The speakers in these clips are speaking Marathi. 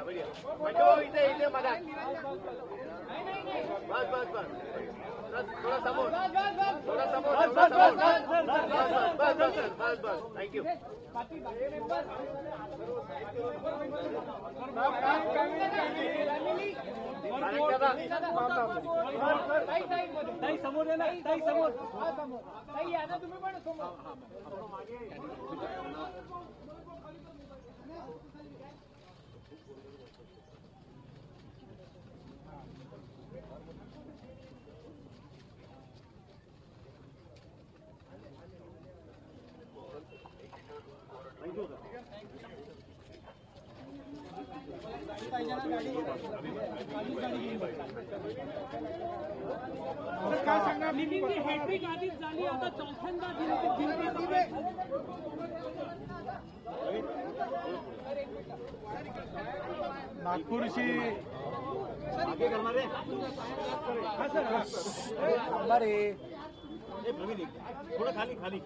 बढ़िया म्हणजे इथे इथे मला बस बस बस थोड़ा समोर थोड़ा समोर थोड़ा समोर बस बस बस बस बस थँक्यू ताई समोर आहे ना ताई समोर ताई या ना तुम्ही पण समोर काय सांगणार नितीनची हॅट्रिक आधीच झाली आता चौथ्यांदा नागपूरची थोडं खाली खाली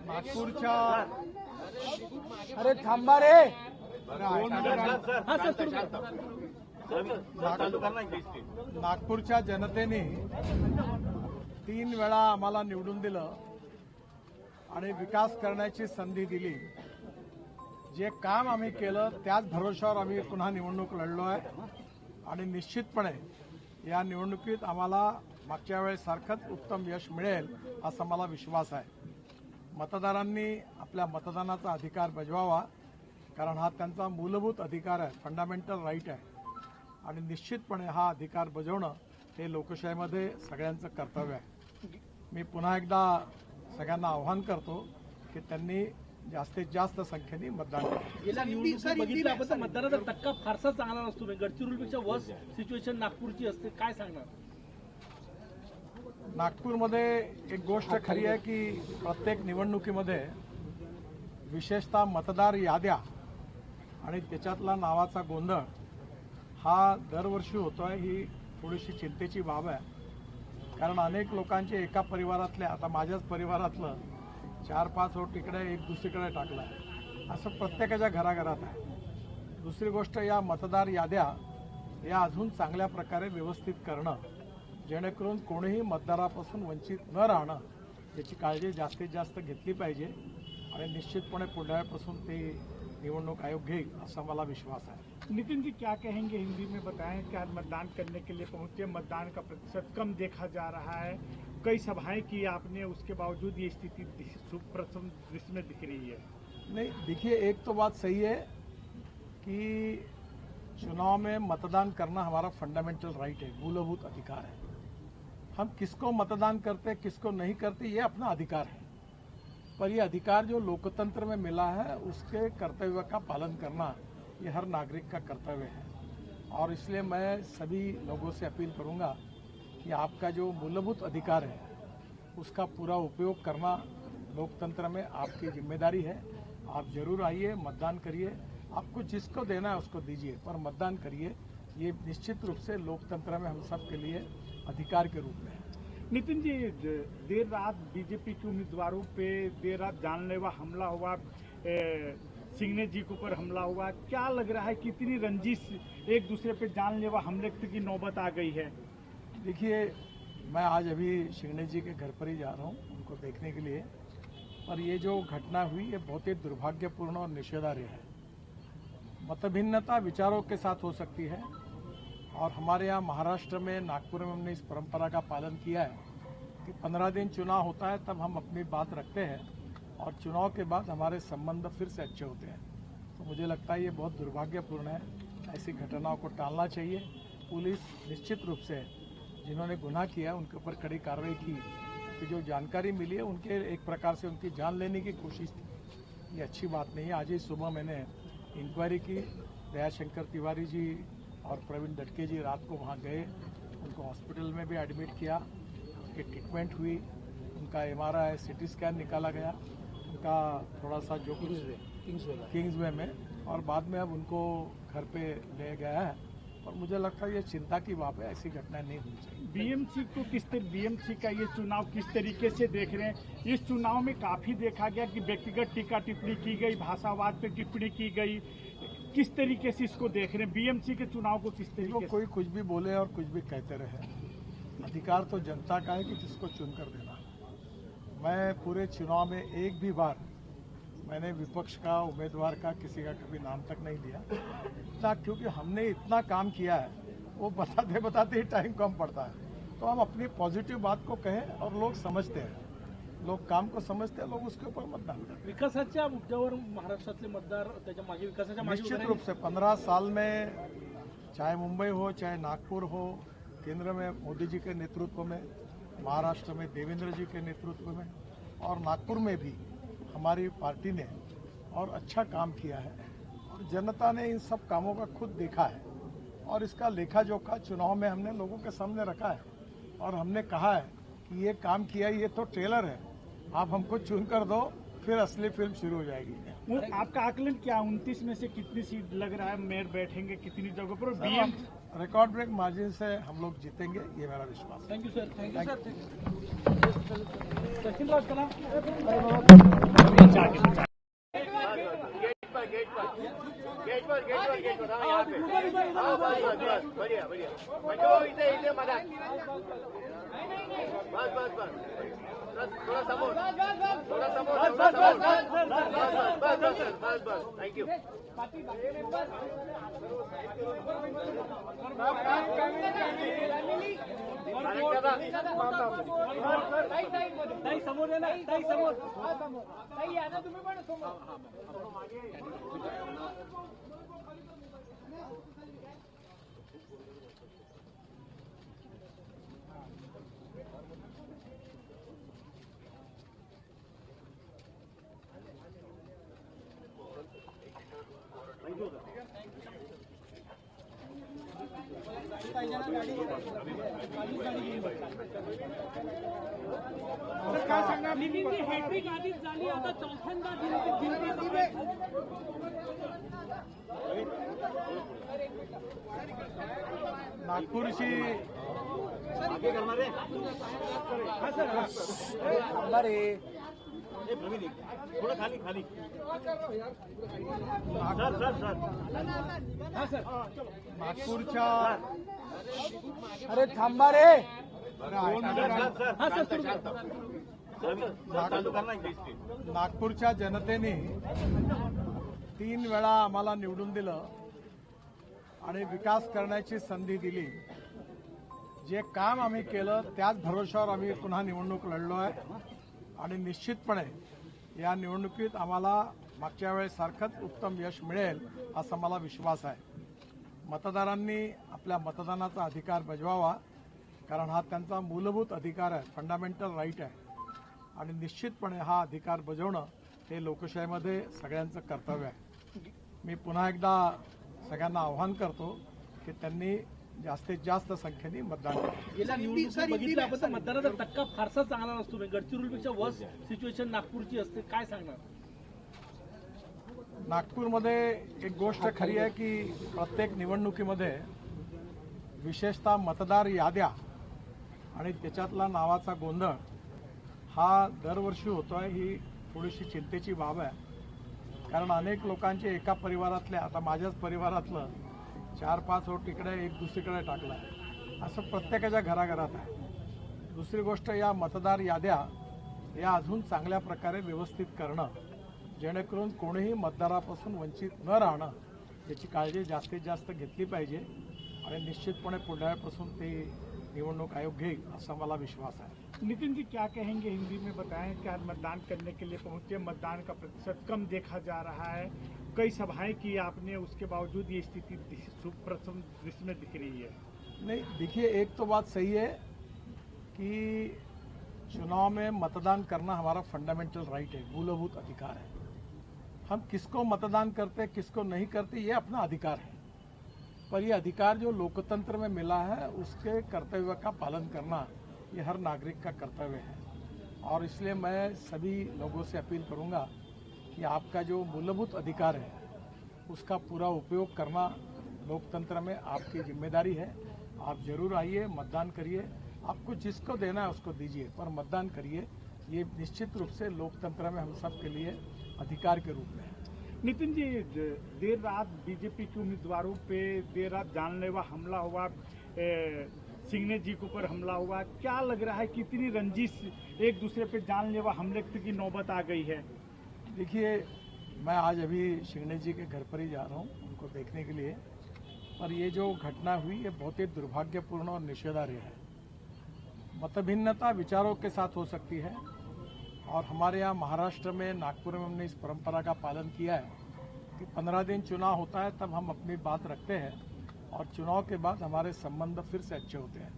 नागपूरच्या अरे थांबा रे नागपूरच्या जनतेने 3 वेळा आम्हाला निवडून दिलं आणि विकास करण्याची संधी दिली. जे काम आम्ही केलं त्याच भरोश्यावर आम्ही पुन्हा निवडणूक लढलो आहे आणि निश्चितपणे या निवडणुकीत आम्हाला मागच्या वेळेसारखंच उत्तम यश मिळेल असा मला विश्वास आहे. मतदारांनी आपल्या मतदानाचा अधिकार बजवावा, कारण हा त्यांचा मूलभूत अधिकार आहे, फंडामेंटल राईट आहे आणि निश्चितपणे हा अधिकार बजावणं हे लोकशाहीमध्ये सगळ्यांचं कर्तव्य आहे. मी पुन्हा एकदा सगळ्यांना आवाहन करतो की त्यांनी जास्तीत जास्त संख्येने मतदान करावं. गेल्या निवडणुकीत बघितलं आपण तर मतदानाचा टक्का फारसा चांगला नसतो. गडचिरोलीपेक्षा वर्स्ट सिच्युएशन नागपूरची असते. काय सांगणार? नागपूरमध्ये एक गोष्ट खरी आहे की प्रत्येक निवडणुकीमध्ये विशेषतः मतदार याद्या आणि त्याच्यातला नावाचा गोंधळ हा दरवर्षी होतोय. ही थोडीशी चिंतेची बाब आहे, कारण अनेक लोकांचे एका परिवारातल्या, आता माझ्याच परिवारातलं 4-5 वोट इकडे एक दुसरीकडे टाकलं आहे, असं प्रत्येकाच्या घराघरात आहे. दुसरी गोष्ट, या मतदार याद्या या अजून चांगल्या प्रकारे व्यवस्थित करणं, जेणेकरून कोणीही मतदारापासून वंचित न राहणं याची काळजी जास्तीत जास्त घेतली पाहिजे आणि निश्चितपणे पुढल्यापासून ते निवडणूक आयोग घेईल असा मला विश्वास है. नितिन जी क्या कहेंगे, हिंदी में बताएं कि आज मतदान करने के लिए पहुंचे, मतदान का प्रतिशत कम देखा जा रहा है, कई सभाएं की आपने, उसके बावजूद ये स्थिति प्रथम दृश्य में दिख रही है. नहीं देखिए, एक तो बात सही है कि चुनाव में मतदान करना हमारा फंडामेंटल राइट है, मूलभूत अधिकार है. हम किसको मतदान करते किसको नहीं करते ये अपना अधिकार है, पर ये अधिकार जो लोकतंत्र में मिला है उसके कर्तव्य का पालन करना ये हर नागरिक का कर्तव्य है. और इसलिए मैं सभी लोगों से अपील करूंगा कि आपका जो मूलभूत अधिकार है उसका पूरा उपयोग करना लोकतंत्र में आपकी जिम्मेदारी है. आप जरूर आइए, मतदान करिए, आपको जिसको देना है उसको दीजिए, पर मतदान करिए. ये निश्चित रूप से लोकतंत्र में हम सब के लिए अधिकार के रूप में है. नितिन जी, देर रात बीजेपी के उम्मीदवारों पे देर रात जानलेवा हमला हुआ, सिंगने जी के ऊपर हमला हुआ, क्या लग रहा है कितनी रंजिश एक दूसरे पे जानलेवा हमले की नौबत आ गई है? देखिए, मैं आज अभी सिंगने जी के घर पर ही जा रहा हूँ उनको देखने के लिए, पर ये जो घटना हुई ये बहुत ही दुर्भाग्यपूर्ण और निषेधार्ह है. मतभिन्नता विचारों के साथ हो सकती है और हमारे यहाँ महाराष्ट्र में, नागपुर में हमने इस परंपरा का पालन किया है कि 15 दिन चुनाव होता है तब हम अपनी बात रखते हैं और चुनाव के बाद हमारे संबंध फिर से अच्छे होते हैं. तो मुझे लगता है ये बहुत दुर्भाग्यपूर्ण है. ऐसी घटनाओं को टालना चाहिए. पुलिस निश्चित रूप से जिन्होंने गुनाह किया है उनके ऊपर कड़ी कार्रवाई की, कि जो जानकारी मिली है उनके एक प्रकार से उनकी जान लेने की कोशिश थी. ये अच्छी बात नहीं है. आज ही सुबह मैंने इंक्वायरी की, दयाशंकर तिवारी जी और प्रवीण दटके जी रात को वहाँ गए, उनको हॉस्पिटल में भी एडमिट किया, उनकी ट्रीटमेंट हुई, उनका MRI CT स्कैन निकाला गया, उनका थोड़ा सा जो किंग्सवे में, और बाद में अब उनको घर पे ले गया है और मुझे लगता है ये चिंता की बात है, ऐसी घटनाएं नहीं होनी चाहिए। बीएमसी का ये चुनाव किस तरीके से देख रहे हैं? इस चुनाव में काफी देखा गया कि व्यक्तिगत टीका टिप्पणी की गई, भाषावाद पे टिप्पणी की गई, किस तरीके से इसको देख रहे हैं? बीएमसी के चुनाव को किस तरीके से? कोई कुछ भी बोले और कुछ भी कहते रहे, अधिकार तो जनता का है कि जिसको चुनकर देना। मैं पूरे चुनाव में एक भी बार मैंने विपक्ष का, उम्मीदवार का, किसी का कभी नाम तक नहीं लिया, क्योंकि हमने इतना काम किया है, वो बताते बताते ही टाइम कम पड़ता है। तो हम अपनी पॉजिटिव बात को कहें और लोग समझते हैं, लोग काम को समझते हैं, लोग उसके ऊपर मतदान करते। विकासाच्या मुद्द्यावर महाराष्ट्रातले मतदार त्याच्या मागे विकासाच्या मागे निश्चित रूप से 15 साल में चाहे मुंबई हो, चाहे नागपुर हो, केंद्र में मोदी जी के नेतृत्व में, महाराष्ट्र में देवेंद्र जी के नेतृत्व में और नागपुर में भी हमारी पार्टी ने और अच्छा काम किया है और जनता ने इन सब कामों का खुद देखा है और इसका लेखा जोखा चुनाव में हमने लोगों के सामने रखा है और हमने कहा है कि ये काम किया, ये तो ट्रेलर है, आप हमको चुन कर दो, फिर असली फिल्म शुरू हो जाएगी। आपका आकलन क्या, 29 में से कितनी सीट लग रहा है मेयर बैठेंगे कितनी जगहों पर? बीएम रिकॉर्ड ब्रेक मार्जिन से हम लोग जीतेंगे, ये मेरा विश्वास है। Thank you sir, thank you sir. Sachin Raj चला गेट पर हाँ, यहाँ पे हाँ, बस बढ़िया बढ़िया बच्चों इथे मजा बस थोड़ा समोर बस थँक्यू। ताई समोर आहे ना, ताई समोर या ना तुम्ही पण समोर। नितीनची हॅट्रिक आधीच झाली, आता चौथ्यांदा नागपूरची थोडं खाली खाली नागपूरच्या अरे थांबा रे। नागपूरच्या जनतेने 3 वेळा आम्हाला निवडून दिलं आणि विकास करण्याची संधी दिली। जे काम आम्ही केलं त्याच भरोशावर आम्ही पुन्हा निवडणूक लढलो आहे आणि निश्चितपणे या निवडणुकीत आम्हाला मागच्या वेळेसारखंच उत्तम यश मिळेल असा मला विश्वास आहे। मतदारांनी आपल्या मतदानाचा अधिकार बजवावा, कारण हा त्यांचा मूलभूत अधिकार आहे, फंडामेंटल राईट आहे आणि निश्चितपणे हा अधिकार बजावणं हे लोकशाहीमध्ये सगळ्यांचं कर्तव्य आहे। मी पुन्हा एकदा सगळ्यांना आवाहन करतो की त्यांनी जास्तीत जास्त संख्येने मतदान करावे। गेल्या निवडणुकीत बघितलं आपण तर मतदानाचा टक्का फारसा चांगला नसतो, गडचिरोलीपेक्षा वर्स्ट सिच्युएशन नागपूरची असते, काय सांगणार? नागपूरमध्ये एक गोष्ट खरी आहे की प्रत्येक निवडणुकीमध्ये विशेषतः मतदार याद्या आणि त्याच्यातला नावाचा गोंधळ हा दरवर्षी होतोय, ही थोडीशी चिंतेची बाब आहे। कारण अनेक लोकांचे एका परिवारातल्या, आता माझ्याच परिवारातलं 4-5 वोट इकडे एक दुसरीकडे टाकला, असं प्रत्येकाच्या घराघरात आहे। दुसरी गोष्ट, या मतदार याद्या या अजून चांगल्या प्रकारे व्यवस्थित करणं, जेणेकरून कोणीही मतदारापासून वंचित न राहणं याची काळजी जास्तीत जास्त घेतली पाहिजे आणि निश्चितपणे पुढल्यापासून ते निवडणूक आयोग घेईल असा मला विश्वास है। नितिन जी क्या कहेंगे, हिंदी में बताएं, क्या मतदान करने के लिए पहुंचे, मतदान का प्रतिशत कम देखा जा रहा है, कई सभाएं की आपने, उसके बावजूद ये स्थिति प्रथम दृश्य में दिख रही है? नहीं, देखिए, एक तो बात सही है कि चुनाव में मतदान करना हमारा फंडामेंटल राइट है, मूलभूत अधिकार है। हम किसको मतदान करते किसको नहीं करते ये अपना अधिकार है, पर ये अधिकार जो लोकतंत्र में मिला है उसके कर्तव्य का पालन करना ये हर नागरिक का कर्तव्य है। और इसलिए मैं सभी लोगों से अपील करूंगा कि आपका जो मूलभूत अधिकार है उसका पूरा उपयोग करना लोकतंत्र में आपकी जिम्मेदारी है। आप जरूर आइए, मतदान करिए। आपको जिसको देना है उसको दीजिए, पर मतदान करिए। ये निश्चित रूप से लोकतंत्र में हम सब के लिए अधिकार के रूप में है। नितिन जी, देर रात बीजेपी के उम्मीदवारों पे देर रात जानलेवा हमला हुआ, सिंघने जी के ऊपर हमला हुआ। क्या लग रहा है कितनी रंजिश एक दूसरे पे जानलेवा हमले की नौबत आ गई है? देखिए, मैं आज अभी सिंघने जी के घर पर ही जा रहा हूँ उनको देखने के लिए, पर ये जो घटना हुई ये बहुत ही दुर्भाग्यपूर्ण और निषेधार्ह है। मतभिन्नता विचारों के साथ हो सकती है, और हमारे यहाँ महाराष्ट्र में, नागपुर में हमने इस परंपरा का पालन किया है कि 15 दिन चुनाव होता है तब हम अपनी बात रखते हैं, और चुनाव के बाद हमारे संबंध फिर से अच्छे होते हैं।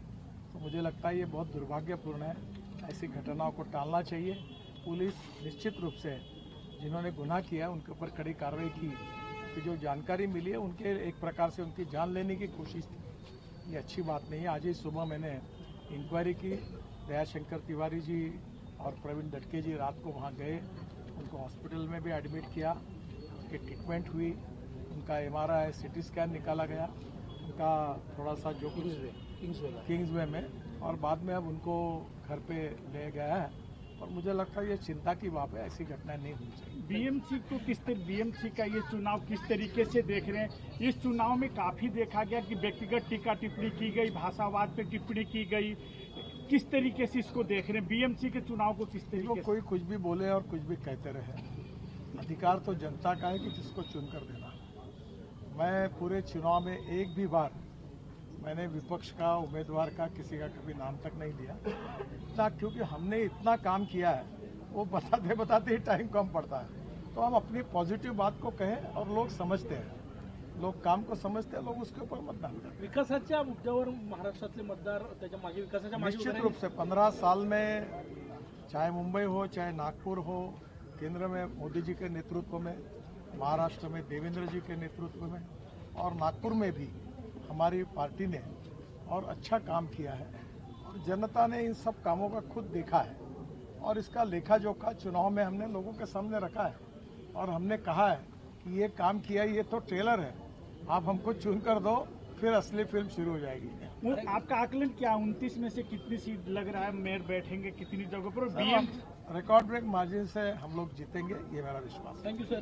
तो मुझे लगता है ये बहुत दुर्भाग्यपूर्ण है। ऐसी घटनाओं को टालना चाहिए। पुलिस निश्चित रूप से जिन्होंने गुनाह किया उनके ऊपर कड़ी कार्रवाई की, कि जो जानकारी मिली है उनके एक प्रकार से उनकी जान लेने की कोशिश थी। ये अच्छी बात नहीं है। आज ही सुबह मैंने इंक्वायरी की, दयाशंकर तिवारी जी और प्रवीण दटके जी रात को वहाँ गए, उनको हॉस्पिटल में भी एडमिट किया, उनकी ट्रीटमेंट हुई, उनका MRI CT स्कैन निकाला गया, उनका थोड़ा सा जो कुछ किंग्सवे में, और बाद में अब उनको घर पे ले गया है। और मुझे लगता है ये चिंता की बात है, ऐसी घटना नहीं होनी चाहिए। बीएमसी का ये चुनाव किस तरीके से देख रहे हैं? इस चुनाव में काफी देखा गया कि व्यक्तिगत टीका टिप्पणी की गई, भाषावाद पे टिप्पणी की गई। किस तरीके से इसको देख रहे हैं? बीएमसी के चुनाव को किस तरीके से? कोई कुछ भी बोले और कुछ भी कहते रहे, अधिकार तो जनता का है कि जिसको चुनकर देना। मैं पूरे चुनाव में एक भी बार मैंने विपक्ष का, उम्मीदवार का, किसी का कभी नाम तक नहीं लिया, क्योंकि हमने इतना काम किया है, वो बताते बताते ही टाइम कम पड़ता है। तो हम अपनी पॉजिटिव बात को कहें, और लोग समझते हैं, लोग काम को समजते हैं, लोग उसके ऊपर मतदान करते हैं। विकासाच्या मुद्द्यावर महाराष्ट्रातले मतदार त्याच्या मागे विकासाच्या मागे निश्चित रूप से 15 साल में, चाहे मुंबई हो, चाहे नागपुर हो, केंद्र में मोदी जी के नेतृत्व में, महाराष्ट्र में देवेंद्र जी के नेतृत्व में, और नागपुर में भी हमारी पार्टी ने और अच्छा काम किया है। और जनता ने इन सब कामों का खुद देखा है, और इसका लेखा जोखा चुनाव में हमने लोगों के सामने रखा है। और हमने कहा है कि ये काम किया, ये तो ट्रेलर है, आप हमको चुन कर दो, फिर असली फिल्म शुरू हो जाएगी। वो आपका आकलन क्या, 29 में से कितनी सीट लग रहा है मेयर बैठेंगे कितनी जगह पर? रिकॉर्ड ब्रेक मार्जिन से हम लोग जीतेंगे, ये मेरा विश्वास है। Thank you sir.